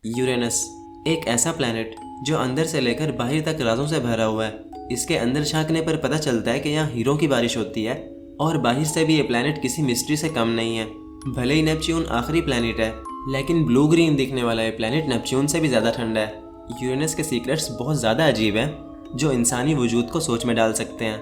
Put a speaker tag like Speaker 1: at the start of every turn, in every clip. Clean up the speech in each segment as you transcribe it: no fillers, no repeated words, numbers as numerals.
Speaker 1: Uranus एक ऐसा planet जो अंदर से लेकर बाहर तक राजों से भरा हुआ है। इसके अंदर झांकने पर पता चलता है कि यहाँ हीरों की बारिश होती है और बाहर से भी ये प्लैनेट किसी मिस्ट्री से कम नहीं है। भले ही नेपच्यून आखिरी प्लैनेट है, लेकिन ब्लू ग्रीन दिखने वाला ये प्लैनेट नेपच्यून से भी ज़्यादा ठंडा है। यूरेनस के सीक्रेट्स बहुत ज़्यादा अजीब हैं जो इंसानी वजूद को सोच में डाल सकते हैं।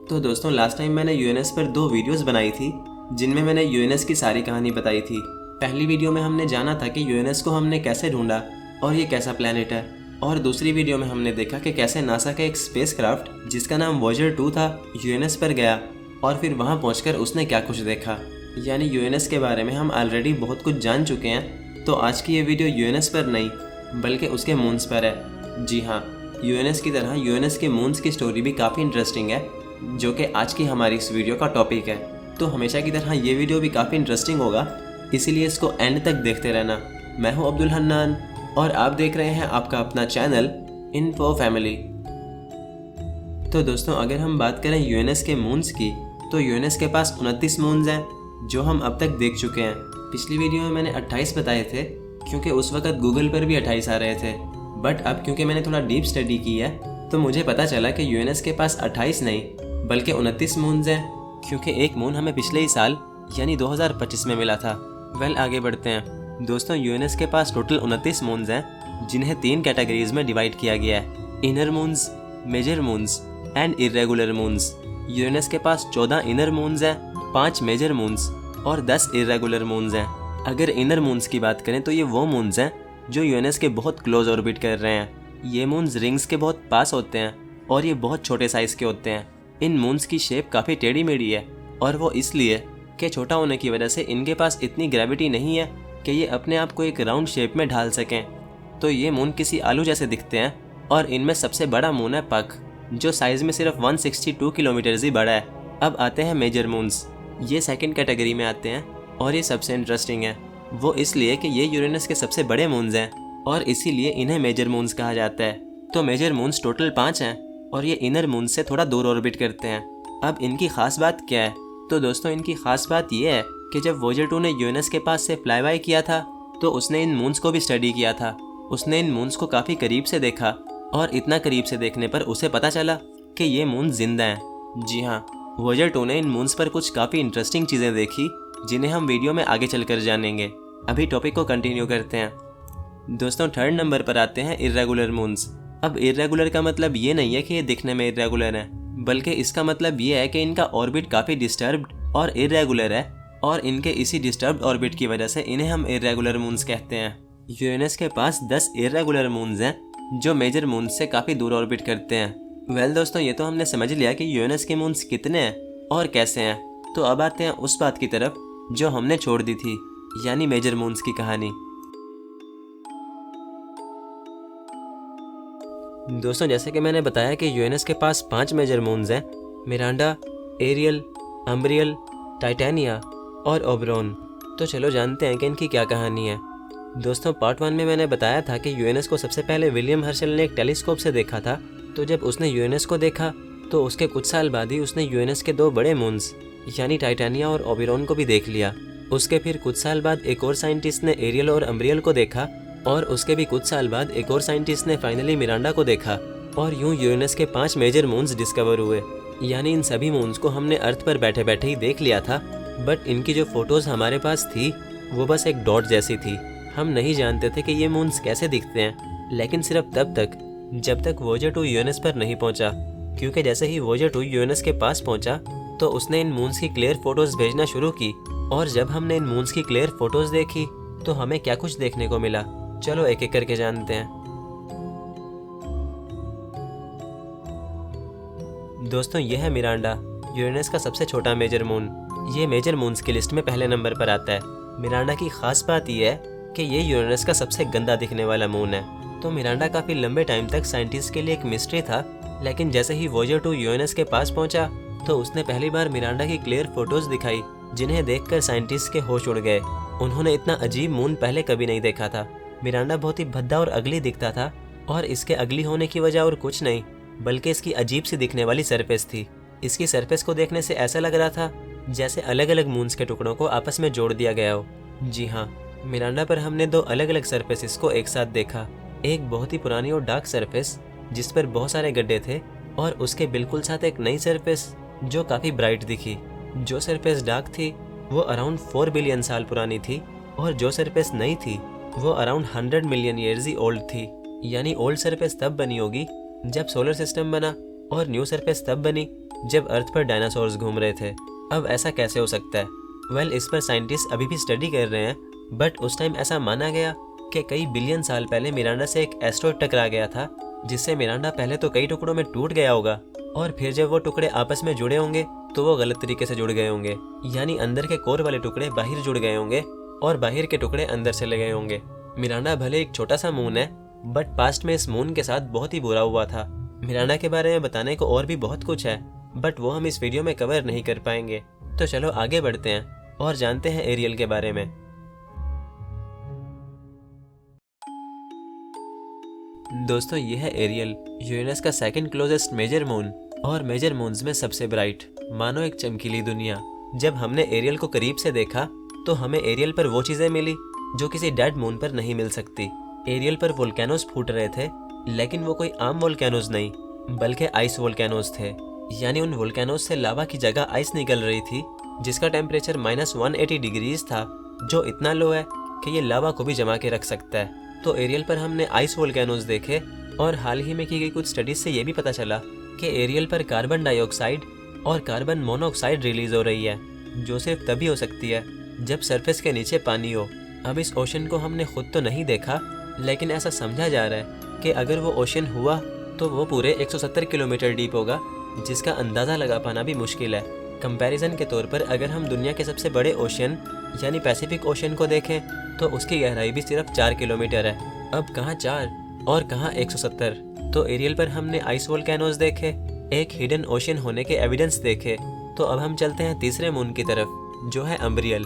Speaker 1: तो दोस्तों, लास्ट टाइम मैंने यूरेनस पर 2 वीडियोस बनाई थी जिनमें मैंने यूरेनस की सारी कहानी बताई थी। पहली वीडियो में हमने जाना था कि यूरेनस को हमने कैसे ढूंढा और ये कैसा प्लैनेट है, और दूसरी वीडियो में हमने देखा कि कैसे नासा का एक स्पेसक्राफ्ट जिसका नाम वॉयेजर 2 था यूरेनस पर गया और फिर वहाँ पहुँचकर उसने क्या कुछ देखा। यानी यूरेनस के बारे में हम ऑलरेडी बहुत कुछ जान चुके हैं। तो आज की ये वीडियो यूरेनस पर नहीं बल्कि उसके मून्स पर है। जी हाँ, यूरेनस की तरह यूरेनस के मून्स की स्टोरी भी काफ़ी इंटरेस्टिंग है, जो कि आज की हमारी इस वीडियो का टॉपिक है। तो हमेशा की तरह ये वीडियो भी काफ़ी इंटरेस्टिंग होगा, इसीलिए इसको एंड तक देखते रहना। मैं हूँ अब्दुल हन्नान और आप देख रहे हैं आपका अपना चैनल इन्फो फैमिली। तो दोस्तों, अगर हम बात करें यूरेनस के मून्स की, तो यूरेनस के पास 29 मून्स हैं जो हम अब तक देख चुके हैं। पिछली वीडियो में मैंने 28 बताए थे क्योंकि उस वक्त गूगल पर भी 28 आ रहे थे, बट अब क्योंकि मैंने थोड़ा डीप स्टडी की है तो मुझे पता चला कि यूरेनस के पास 28 नहीं बल्कि 29 मून्स हैं, क्योंकि एक मून हमें पिछले ही साल यानी 2025 में मिला था। आगे बढ़ते हैं दोस्तों। यूरेनस के पास टोटल 29 मून्स हैं जिन्हें 3 कैटेगरीज में डिवाइड किया गया है: inner moons, major moons and irregular moons. Uranus के पास 14 इनर मून्स हैं, 5 मेजर मून्स और 10 इर्रेगुलर मून्स हैं। अगर इनर मून्स की बात करें तो ये वो मून्स हैं जो यूरेनस के बहुत क्लोज ऑर्बिट कर रहे हैं। ये मून्स रिंग्स के बहुत पास होते हैं और ये बहुत छोटे साइज़ के होते हैं। इन मून्स की शेप काफ़ी टेढ़ी मेढ़ी है और वो इसलिए कि छोटा होने की वजह से इनके पास इतनी ग्रेविटी नहीं है कि ये अपने आप को एक राउंड शेप में ढाल सकें। तो ये मून किसी आलू जैसे दिखते हैं और इनमें सबसे बड़ा मून है पक, जो साइज़ में सिर्फ 162 किलोमीटर ही बड़ा है। अब आते हैं मेजर मून्स। ये सेकंड कैटेगरी में आते हैं और ये सबसे इंटरेस्टिंग है। वो इसलिए कि ये यूरेनस के सबसे बड़े मून्स हैं और इसीलिए इन्हें मेजर मून्स कहा जाता है। तो मेजर मून्स टोटल 5 हैं और ये इनर मून से थोड़ा दूर ऑर्बिट करते हैं। अब इनकी खास बात क्या है? तो दोस्तों, इनकी खास बात ये है कि जब वॉयेजर 2 ने यूरेनस के पास से फ्लाई बाय किया था तो उसने इन मून्स को भी स्टडी किया था। उसने इन मून्स को काफ़ी करीब से देखा और इतना करीब से देखने पर उसे पता चला कि ये मून जिंदा हैं। जी हाँ, वॉयेजर 2 ने इन मून्स पर कुछ काफ़ी इंटरेस्टिंग चीज़ें देखी जिन्हें हम वीडियो में आगे चलकर जानेंगे। अभी टॉपिक को कंटिन्यू करते हैं दोस्तों। 3rd नंबर पर आते हैं इर्रेगुलर मून्स। अब इर्रेगुलर का मतलब ये नहीं है कि ये दिखने में इर्रेगुलर है, बल्कि इसका मतलब ये है कि इनका ऑर्बिट काफ़ी डिस्टर्ब्ड और इर्रेगुलर है और इनके इसी डिस्टर्ब्ड ऑर्बिट की वजह से इन्हें हम इर्रेगुलर मून्स कहते हैं। यूरेनस के पास 10 इर्रेगुलर मून्स हैं जो मेजर मून्स से काफ़ी दूर ऑर्बिट करते हैं। दोस्तों, ये तो हमने समझ लिया कि यूरेनस के मून्स कितने हैं और कैसे हैं। तो अब आते हैं उस बात की तरफ जो हमने छोड़ दी थी, यानी मेजर मून्स की कहानी। दोस्तों, जैसे कि मैंने बताया कि यूरेनस के पास 5 मेजर मून्स हैं: मिरांडा, एरियल, अम्ब्रियल, टाइटेनिया और ओबरॉन। तो चलो जानते हैं कि इनकी क्या कहानी है। दोस्तों, पार्ट 1 में मैंने बताया था कि यूरेनस को सबसे पहले विलियम हर्शल ने एक टेलीस्कोप से देखा था। तो जब उसने यूरेनस को देखा तो उसके कुछ साल बाद ही उसने यूरेनस के 2 बड़े मून्स यानी टाइटेनिया और ओबरॉन को भी देख लिया। उसके फिर कुछ साल बाद एक और साइंटिस्ट ने एरियल और अम्ब्रियल को देखा और उसके भी कुछ साल बाद एक और साइंटिस्ट ने फाइनली मिरांडा को देखा। और यूं यूरेनस के 5 मेजर मून्स डिस्कवर हुए। यानी इन सभी मून्स को हमने अर्थ पर बैठे बैठे ही देख लिया था, बट इनकी जो फोटोज़ हमारे पास थी वो बस एक डॉट जैसी थी। हम नहीं जानते थे कि ये मून्स कैसे दिखते हैं, लेकिन सिर्फ तब तक जब तक वॉयेजर 2 यूरेनस पर नहीं पहुंचा, क्योंकि जैसे ही वॉयेजर 2 यूरेनस के पास पहुंचा तो उसने इन मून्स की क्लियर फोटोज़ भेजना शुरू की। और जब हमने इन मून्स की क्लियर फोटोज़ देखी तो हमें क्या कुछ देखने को मिला, चलो एक एक करके जानते हैं। दोस्तों, यह है मिरांडा, यूरेनस का सबसे छोटा मेजर मून। ये मेजर मून्स की लिस्ट में पहले नंबर पर आता है। मिरांडा की खास बात यह है कि ये यूरेनस का सबसे गंदा दिखने वाला मून है। तो मिरांडा काफ़ी लंबे टाइम तक साइंटिस्ट के लिए एक मिस्ट्री था, लेकिन जैसे ही वॉयेजर 2 यूरेनस के पास पहुंचा तो उसने पहली बार मिरांडा की क्लियर फोटोज़ दिखाई, जिन्हें देखकर साइंटिस्ट के होश उड़ गए। उन्होंने इतना अजीब मून पहले कभी नहीं देखा था। मिरांडा बहुत ही भद्दा और अगली दिखता था, और इसके अगली होने की वजह और कुछ नहीं बल्कि इसकी अजीब सी दिखने वाली सरफेस थी। इसकी सरफेस को देखने से ऐसा लग रहा था जैसे अलग अलग मून्स के टुकड़ों को आपस में जोड़ दिया गया हो। जी हाँ, मिरांडा पर हमने दो अलग अलग सरफेसेस को एक साथ देखा। एक बहुत ही पुरानी और डार्क सरफेस जिस पर बहुत सारे गड्ढे थे, और उसके बिल्कुल साथ एक नई सरफेस जो काफ़ी ब्राइट दिखी। जो सरफेस डार्क थी वो अराउंड 4 बिलियन साल पुरानी थी, और जो सरफेस नई थी वो around 100 million years he old थी। यानी ओल्ड सरफेस तब बनी होगी जब सोलर सिस्टम बना, और न्यू सरफेस तब बनी जब अर्थ पर डायनासोर्स घूम रहे थे। अब ऐसा कैसे हो सकता है? वेल, इस पर साइंटिस्ट अभी भी स्टडी कर रहे हैं, बट उस टाइम ऐसा माना गया कि कई बिलियन साल पहले मिरांडा से एक एस्ट्रॉइड टकरा गया था, जिससे मिरांडा पहले तो कई टुकड़ों में टूट गया होगा, और फिर जब वो टुकड़े आपस में जुड़े होंगे तो वो गलत तरीके से जुड़ गए होंगे। यानी अंदर के कोर वाले टुकड़े बाहर जुड़ गए होंगे और बाहर के टुकड़े अंदर चले गए होंगे। मिरांडा भले एक छोटा सा मून है, बट पास्ट में इस मून के साथ बहुत ही बुरा हुआ था। मिरांडा के बारे में बताने को और भी बहुत कुछ है, बट वो हम इस वीडियो में कवर नहीं कर पाएंगे। तो चलो आगे बढ़ते हैं और जानते हैं एरियल के बारे में। दोस्तों, यह है एरियल, यूरेनस का सेकंड क्लोजेस्ट मेजर मून और मेजर मून्स में सबसे ब्राइट, मानो एक चमकीली दुनिया। जब हमने एरियल को करीब से देखा तो हमें एरियल पर वो चीजें मिली जो किसी डेड मून पर नहीं मिल सकती। एरियल पर वोल्केनोज फूट रहे थे, लेकिन वो कोई आम वोल्केनोज नहीं बल्कि आइस वोल्केनोज थे। यानी उन वोल्केनोज से लावा की जगह आइस निकल रही थी, जिसका टेम्परेचर -180 डिग्रीज था, जो इतना लो है कि ये लावा को भी जमा के रख सकता है। तो एरियल पर हमने आइस वोल्केनोज देखे, और हाल ही में की गई कुछ स्टडीज से ये भी पता चला कि एरियल पर कार्बन डाइऑक्साइड और कार्बन मोनोऑक्साइड रिलीज हो रही है, जो सिर्फ तभी हो सकती है जब सरफेस के नीचे पानी हो। अब इस ओशन को हमने खुद तो नहीं देखा, लेकिन ऐसा समझा जा रहा है कि अगर वो ओशन हुआ तो वो पूरे 170 किलोमीटर डीप होगा, जिसका अंदाज़ा लगा पाना भी मुश्किल है। कंपैरिजन के तौर पर अगर हम दुनिया के सबसे बड़े ओशन यानी पैसिफिक ओशन को देखें तो उसकी गहराई भी सिर्फ 4 किलोमीटर है। अब कहाँ 4 और कहाँ 170। तो एरियल पर हमने आइस वोल्केनोज देखे, एक हिडन ओशन होने के एविडेंस देखे। तो अब हम चलते हैं तीसरे मून की तरफ, जो है अम्ब्रियल।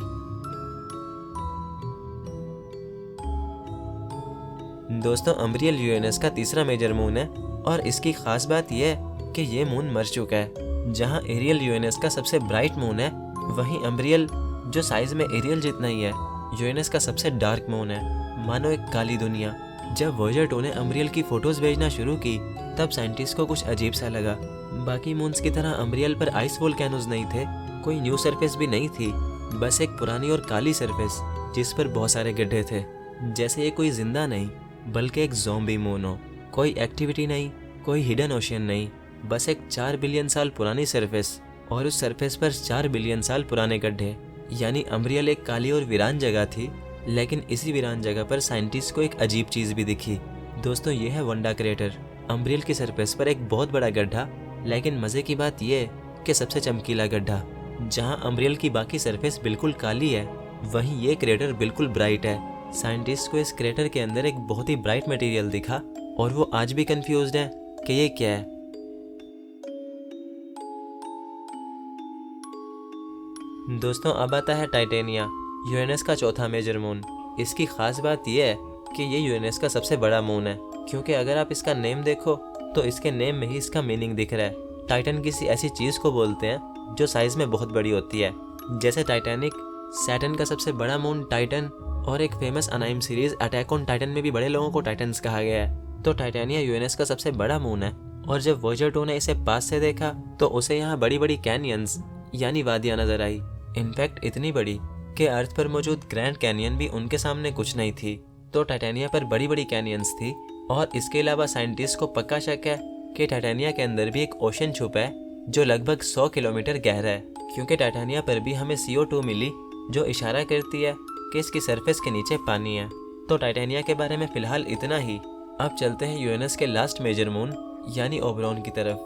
Speaker 1: दोस्तों, अम्ब्रियल यूरेनस का तीसरा मेजर मून है, और इसकी खास बात यह है कि ये मून मर चुका है। जहां एरियल यूरेनस का सबसे ब्राइट मून है, वहीं अम्ब्रियल, जो साइज में एरियल जितना ही है, यूरेनस का सबसे डार्क मून है, मानो एक काली दुनिया। जब वॉयेजर 2 ने अम्ब्रियल की फोटोज भेजना शुरू की, तब साइंटिस्ट को कुछ अजीब सा लगा। बाकी मून्स की तरह अम्ब्रियल पर आइस वोल्केनोज नहीं थे, कोई न्यू सरफेस भी नहीं थी, बस एक पुरानी और काली सरफेस जिस पर बहुत सारे गड्ढे थे। जैसे ये कोई जिंदा नहीं बल्कि एक ज़ॉम्बी मून हो। कोई एक्टिविटी नहीं, कोई हिडन ओशन नहीं, बस एक 4 बिलियन साल पुरानी सरफेस, और उस सरफेस पर 4 बिलियन साल पुराने गड्ढे। यानी अम्ब्रियल एक काली और वीरान जगह थी, लेकिन इसी वीरान जगह पर साइंटिस्ट को एक अजीब चीज़ भी दिखी। दोस्तों, ये है वंडा क्रेटर, अम्ब्रियल की सरफेस पर एक बहुत बड़ा गड्ढा। लेकिन मज़े की बात यह है कि सबसे चमकीला गड्ढा। जहां अम्ब्रियल की बाकी सरफेस बिल्कुल काली है, वहीं ये क्रेटर बिल्कुल ब्राइट है। साइंटिस्ट को इस क्रेटर के अंदर एक बहुत ही ब्राइट मटेरियल दिखा, और वो आज भी कंफ्यूज्ड है कि ये क्या है। दोस्तों, अब आता है टाइटेनिया, यूरेनस का चौथा मेजर मून। इसकी खास बात यह है कि ये यूरेनस का सबसे बड़ा मून है, क्योंकि अगर आप इसका नेम देखो तो इसके नेम में ही इसका मीनिंग दिख रहा है। टाइटन किसी ऐसी चीज़ को बोलते हैं जो साइज में बहुत बड़ी होती है, जैसे टाइटैनिक, सैटर्न का सबसे बड़ा मून टाइटन, और एक famous anime series attack on Titan में भी बड़े लोगों को टाइटन्स कहा गया है। तो टाइटेनिया यूरेनस का सबसे बड़ा मून है, और जब वॉयेजर 2 ने इसे पास से देखा तो उसे यहाँ बड़ी बड़ी कैनियंस यानी वादियाँ नजर आई। इनफैक्ट इतनी बड़ी कि अर्थ पर मौजूद ग्रैंड कैनियन भी उनके सामने कुछ नहीं थी। तो टाइटेनिया पर बड़ी बड़ी कैनियंस थी, और इसके अलावा साइंटिस्ट को पक्का शक है कि टाइटेनिया के अंदर भी एक ओशन छुपा है जो लगभग 100 किलोमीटर गहरा है, क्योंकि टाइटेनिया पर भी हमें CO2 मिली, जो इशारा करती है कि इसकी सरफेस के नीचे पानी है। तो टाइटेनिया के बारे में फिलहाल इतना ही। अब चलते हैं यूरेनस के लास्ट मेजर मून यानी ओबेरॉन की तरफ।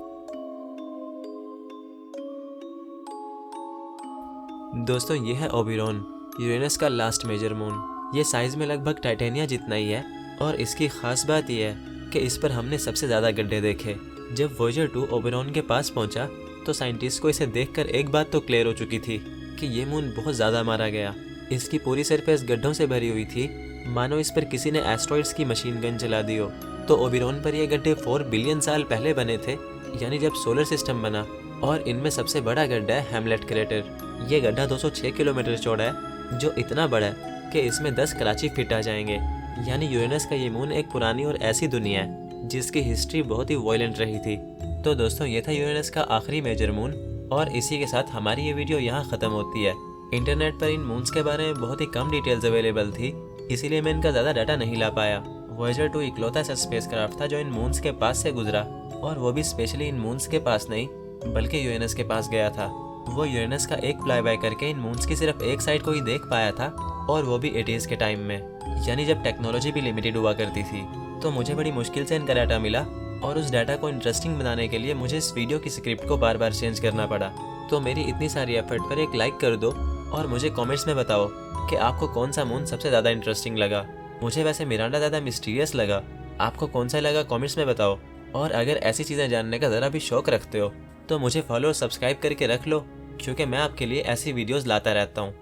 Speaker 1: दोस्तों, ये है ओबेरॉन, यूरेनस का लास्ट मेजर मून। ये साइज में लगभग टाइटेनिया जितना ही है, और इसकी खास बात यह है कि इस पर हमने सबसे ज़्यादा गड्ढे देखे। जब वॉयेजर 2 ओबेरॉन के पास पहुंचा तो साइंटिस्ट को इसे देखकर एक बात तो क्लियर हो चुकी थी कि ये मून बहुत ज़्यादा मारा गया। इसकी पूरी सरफेस गड्ढों से भरी हुई थी, मानो इस पर किसी ने एस्ट्रॉइड्स की मशीन गन चला दी हो। तो ओबेरॉन पर ये गड्ढे 4 बिलियन साल पहले बने थे, यानी जब सोलर सिस्टम बना, और इनमें सबसे बड़ा गड्ढा है हैमलेट क्रेटर। ये गड्ढा 206 किलोमीटर चौड़ा है, जो इतना बड़ा है कि इसमें 10 कराची फिट आ जाएंगे। यानी यूरेनस का ये मून एक पुरानी और ऐसी दुनिया है जिसकी हिस्ट्री बहुत ही वायलेंट रही थी। तो दोस्तों ये था यूरेनस का आखिरी मेजर मून, और इसी के साथ हमारी ये वीडियो यहाँ ख़त्म होती है। इंटरनेट पर इन मून्स के बारे में बहुत ही कम डिटेल्स अवेलेबल थी, इसीलिए मैं इनका ज़्यादा डाटा नहीं ला पाया। वॉयेजर 2 इकलौता ऐसा स्पेसक्राफ्ट था जो इन मून्स के पास से गुजरा, और वो भी स्पेशली इन मून्स के पास नहीं बल्कि यूरेनस के पास गया था। वो यूरेनस का एक फ्लाई बाय करके इन मून्स की सिर्फ एक साइड को ही देख पाया था, और वो भी 80s के टाइम में, यानी जब टेक्नोलॉजी भी लिमिटेड हुआ करती थी। तो मुझे बड़ी मुश्किल से इनका डाटा मिला, और उस डाटा को इंटरेस्टिंग बनाने के लिए मुझे इस वीडियो की स्क्रिप्ट को बार बार चेंज करना पड़ा। तो मेरी इतनी सारी एफर्ट पर एक लाइक कर दो, और मुझे कमेंट्स में बताओ कि आपको कौन सा मून सबसे ज़्यादा इंटरेस्टिंग लगा। मुझे वैसे मिरांडा ज़्यादा मिस्टीरियस लगा, आपको कौन सा लगा कमेंट्स में बताओ। और अगर ऐसी चीज़ें जानने का ज़रा भी शौक़ रखते हो तो मुझे फॉलो और सब्सक्राइब करके रख लो, क्योंकि मैं आपके लिए ऐसी वीडियोज़ लाता रहता हूँ।